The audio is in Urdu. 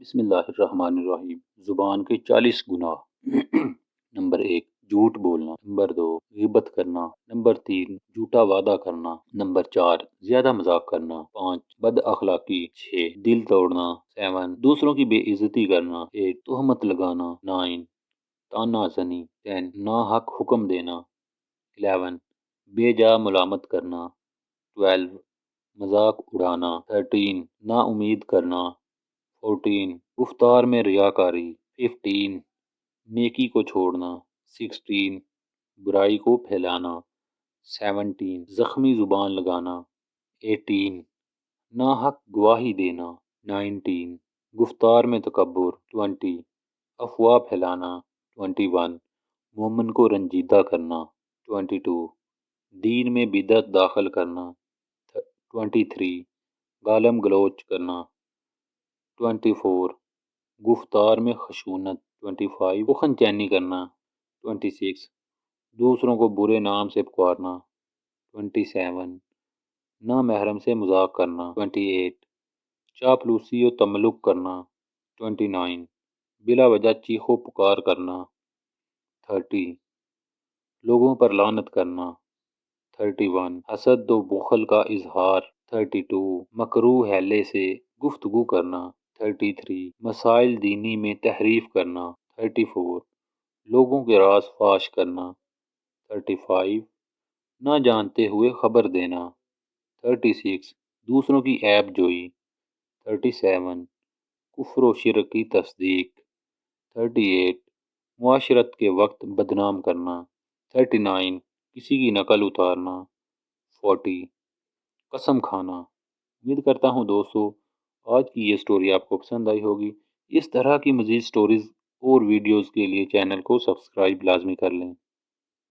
بسم اللہ الرحمن الرحیم۔ زبان کے 40 گناہ۔ نمبر 1، جھوٹ بولنا۔ نمبر 2، غیبت کرنا۔ نمبر 3، جھوٹا وعدہ کرنا۔ نمبر 4، زیادہ مذاق کرنا۔ 5، بد اخلاقی۔ 6، دل توڑنا۔ 7، دوسروں کی بے عزتی کرنا۔ 8، تہمت لگانا۔ 9، طعنہ زنی۔ 10، ناحق حکم دینا۔ 11، بے جا ملامت کرنا۔ 12، مذاق اڑانا۔ 13، نا امید کرنا۔ 14، گفتار میں ریاکاری۔ 15، نیکی کو چھوڑنا۔ 16، برائی کو پھیلانا۔ 17، زخمی زبان لگانا۔ 18، ناحق گواہی دینا۔ 19، گفتار میں تکبر۔ 20، افواہ پھیلانا۔ 21، مومن کو رنجیدہ کرنا۔ 22، دین میں بدعت داخل کرنا۔ 23، گالم گلوچ کرنا۔ 24، گفتار میں خشونت۔ 25، سخن چینی کرنا۔ 26، دوسروں کو برے نام سے پکارنا۔ 27، نامحرم سے مذاق کرنا۔ 28، چاپلوسی و تملق کرنا۔ 29، بلا وجہ چیخو پکار کرنا۔ 30، لوگوں پر لعنت کرنا۔ 31، حسد و بخل کا اظہار۔ 32، مکروہ حیلے سے گفتگو کرنا۔ 33، مسائل دینی میں تحریف کرنا۔ 34، لوگوں کے راز فاش کرنا۔ 35، نہ جانتے ہوئے خبر دینا۔ 36، دوسروں کی عیب جوئی۔ 37، کفر و شرک کی تصدیق۔ 38، معاشرت کے وقت بدنام کرنا۔ 39، کسی کی نقل اتارنا۔ 40، قسم کھانا۔ امید کرتا ہوں دوستو آج کی یہ سٹوری آپ کو پسند آئی ہوگی۔ اس طرح کی مزید سٹوریز اور ویڈیوز کے لیے چینل کو سبسکرائب لازمی کر لیں۔